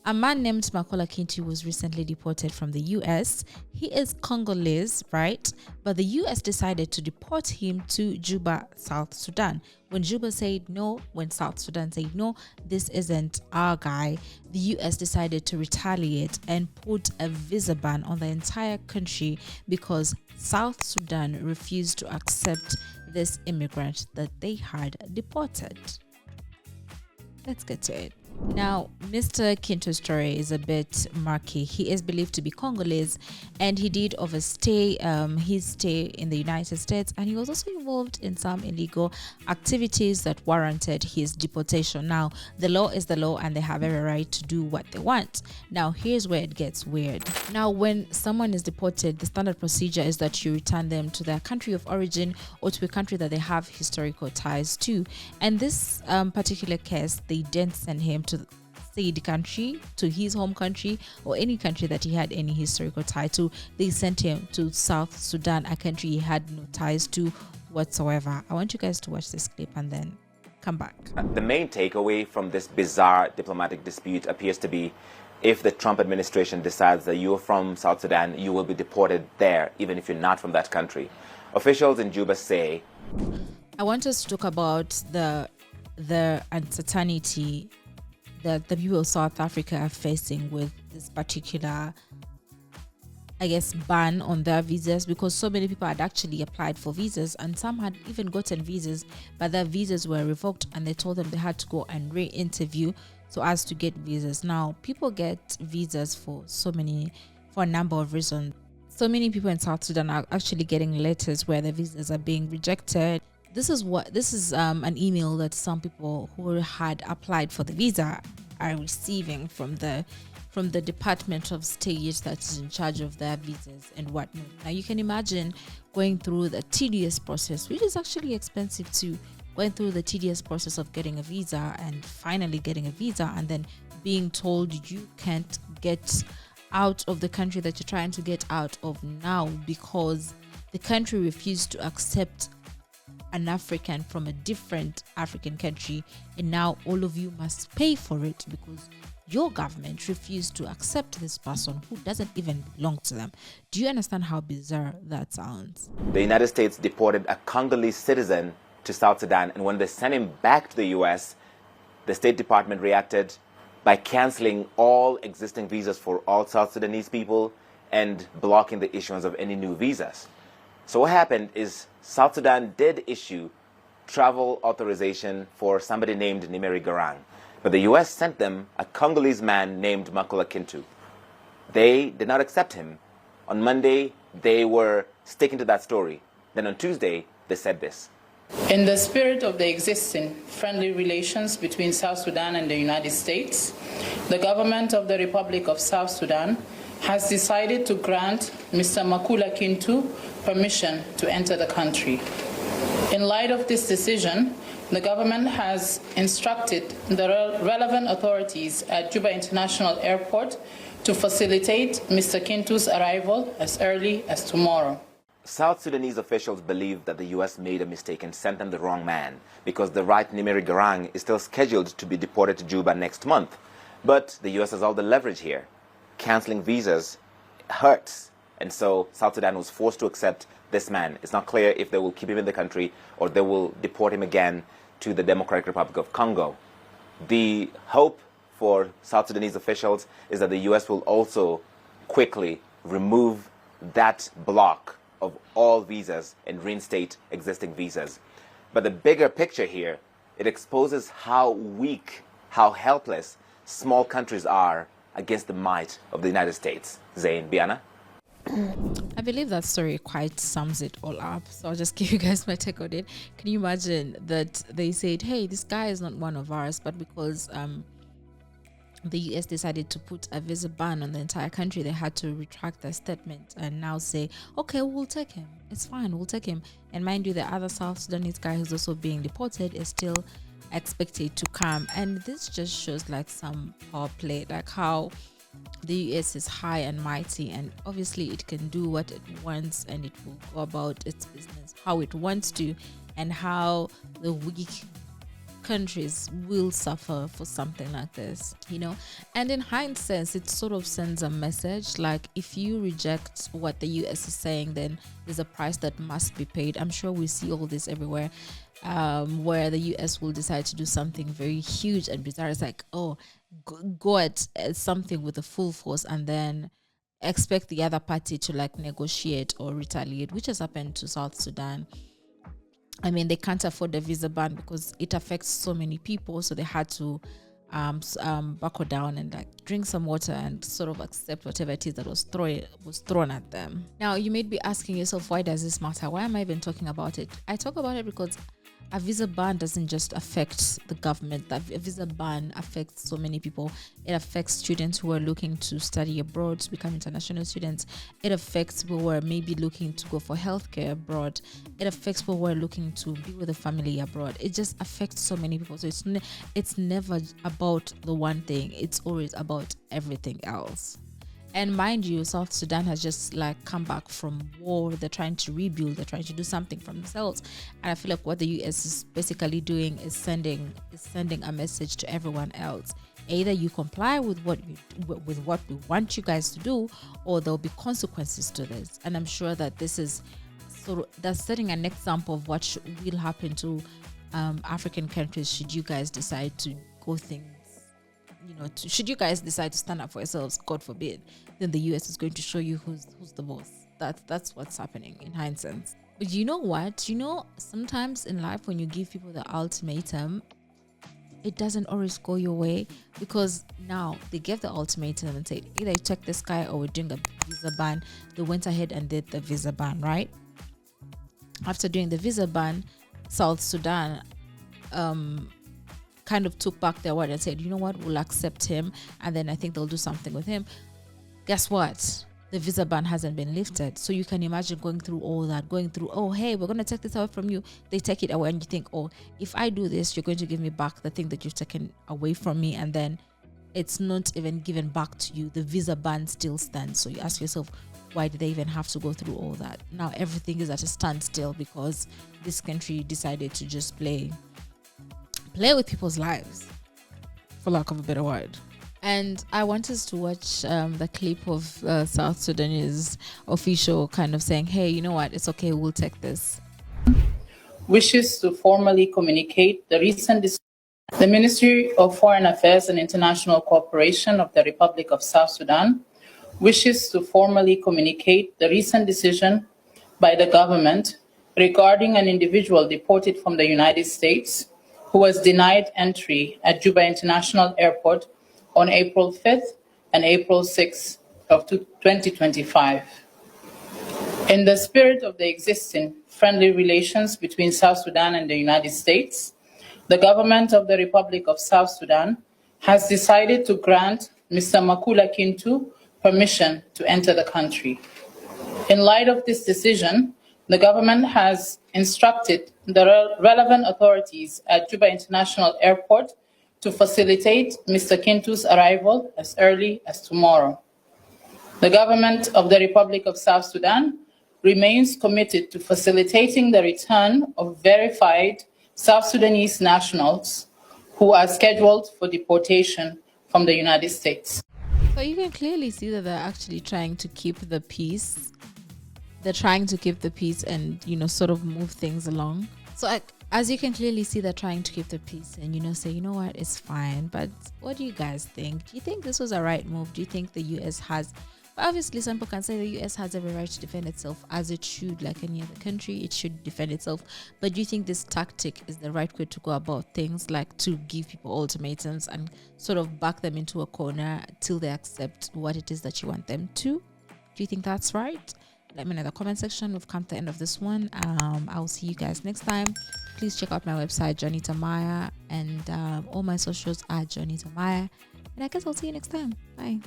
A man named Makola Kintu was recently deported from the US. He is Congolese, right? But the US decided to deport him to Juba, South Sudan. When Juba said no, when South Sudan said no, this isn't our guy, the US decided to retaliate and put a visa ban on the entire country because South Sudan refused to accept this immigrant that they had deported. Let's get to it. Now, Mr. Kinto's story is a bit murky. He is believed to be Congolese, and he did overstay his stay in the United States, and he was also involved in some illegal activities that warranted his deportation. Now, the law is the law, and they have every right to do what they want. Now, here's where it gets weird. Now, when someone is deported, the standard procedure is that you return them to their country of origin or to a country that they have historical ties to. And this particular case, they didn't send him to say the country, to his home country, or any country that he had any historical tie to. They sent him to South Sudan, a country he had no ties to whatsoever. I want you guys to watch this clip and then come back. The main takeaway from this bizarre diplomatic dispute appears to be, if the Trump administration decides that you're from South Sudan, you will be deported there, even if you're not from that country. Officials in Juba say, I want us to talk about the uncertainty that the people of South Africa are facing with this particular, I guess, ban on their visas, because so many people had actually applied for visas and some had even gotten visas, but their visas were revoked and they told them they had to go and re-interview so as to get visas. Now, people get visas for a number of reasons. So many people in South Sudan are actually getting letters where their visas are being rejected. This is an email that some people who had applied for the visa are receiving from the Department of State that is in charge of their visas and whatnot. Now you can imagine going through the tedious process, which is actually expensive too, going through the tedious process of getting a visa and finally getting a visa and then being told you can't get out of the country that you're trying to get out of now because the country refused to accept an African from a different African country, and now all of you must pay for it because your government refused to accept this person who doesn't even belong to them. Do you understand how bizarre that sounds? The United States deported a Congolese citizen to South Sudan, and when they sent him back to the US, the State Department reacted by canceling all existing visas for all South Sudanese people and blocking the issuance of any new visas. So what happened is South Sudan did issue travel authorization for somebody named Nimeri Garang, but the US sent them a Congolese man named Makola Kintu. They did not accept him. On Monday, they were sticking to that story. Then on Tuesday, they said this. In the spirit of the existing friendly relations between South Sudan and the United States, the government of the Republic of South Sudan has decided to grant Mr. Makola Kintu permission to enter the country. In light of this decision, the government has instructed the relevant authorities at Juba International Airport to facilitate Mr. Kintu's arrival as early as tomorrow. South Sudanese officials believe that the U.S. made a mistake and sent them the wrong man because the right Nimeri Garang is still scheduled to be deported to Juba next month. But the U.S. has all the leverage here. Canceling visas hurts, and so South Sudan was forced to accept this man. It's not clear if they will keep him in the country or they will deport him again to the Democratic Republic of Congo. The hope for South Sudanese officials is that the U.S. will also quickly remove that block of all visas and reinstate existing visas. But the bigger picture here, it exposes how weak, how helpless small countries are against the might of the United States. Zain, Biana? I believe that story quite sums it all up. So I'll just give you guys my take on it. Can you imagine that they said, hey, this guy is not one of ours, but because the US decided to put a visa ban on the entire country, they had to retract their statement and now say, okay, we'll take him. It's fine, we'll take him. And mind you, the other South Sudanese guy who's also being deported is still expected to come. And this just shows like some power play, like how the US is high and mighty, and obviously it can do what it wants and it will go about its business how it wants to, and how the weak countries will suffer for something like this, and in hindsight it sort of sends a message like, if you reject what the US is saying, then there's a price that must be paid. I'm sure we see all this everywhere, where the US will decide to do something very huge and bizarre. It's like, oh, go at something with a full force and then expect the other party to like negotiate or retaliate, which has happened to South Sudan. I mean, they can't afford the visa ban because it affects so many people, so they had to buckle down and like drink some water and sort of accept whatever it is that was thrown at them. Now, you may be asking yourself, why does this matter? Why am I even talking about it? I talk about it because a visa ban doesn't just affect the government. That a visa ban affects so many people. It affects students who are looking to study abroad, to become international students. It affects people who are maybe looking to go for healthcare abroad. It affects people who are looking to be with a family abroad. It just affects so many people. So it's never about the one thing. It's always about everything else. And mind you, South Sudan has just like come back from war. They're trying to rebuild. They're trying to do something for themselves. And I feel like what the US is basically doing is sending a message to everyone else. Either you comply with what we want you guys to do, or there'll be consequences to this. And I'm sure that this is that's setting an example of what will happen to African countries should you guys decide to go things. Should you guys decide to stand up for yourselves, God forbid, then the US is going to show you who's the boss. That's what's happening in hindsight. But you know what? Sometimes in life when you give people the ultimatum, it doesn't always go your way, because now they gave the ultimatum and said either you check this guy or we're doing a visa ban. They went ahead and did the visa ban, right? After doing the visa ban, South Sudan kind of took back their word and said, you know what, we'll accept him, and then I think they'll do something with him. Guess what? The visa ban hasn't been lifted. So you can imagine going through all that, oh, hey, we're going to take this away from you. They take it away and you think, oh, if I do this, you're going to give me back the thing that you've taken away from me, and then it's not even given back to you. The visa ban still stands. So you ask yourself, why did they even have to go through all that? Now everything is at a standstill because this country decided to just play with people's lives, for lack of a better word. And I want us to watch the clip of South Sudanese official kind of saying, hey, you know what, it's okay, we'll take this. Wishes to formally communicate the recent decision. The Ministry of Foreign Affairs and International Cooperation of the Republic of South Sudan wishes to formally communicate the recent decision by the government regarding an individual deported from the United States who was denied entry at Juba International Airport on April 5th and April 6th of 2025. In the spirit of the existing friendly relations between South Sudan and the United States, the government of the Republic of South Sudan has decided to grant Mr. Makula Kintu permission to enter the country. In light of this decision, the government has instructed the relevant authorities at Juba International Airport to facilitate Mr. Kintu's arrival as early as tomorrow. The government of the Republic of South Sudan remains committed to facilitating the return of verified South Sudanese nationals who are scheduled for deportation from the United States. So you can clearly see that they're actually trying to keep the peace. They're trying to keep the peace and, sort of move things along. So as you can clearly see, they're trying to keep the peace and, say, you know what, it's fine. But what do you guys think? Do you think this was a right move? Do you think the US has... Obviously, some people can say the US has every right to defend itself, as it should, like any other country. It should defend itself. But do you think this tactic is the right way to go about things, like to give people ultimatums and sort of back them into a corner till they accept what it is that you want them to? Do you think that's right? Let me know in the comment section. We've come to the end of this one. I'll see you guys next time. Please check out my website, Jonita Maaya, and all my socials are Jonita Maaya. And I guess I'll see you next time. Bye.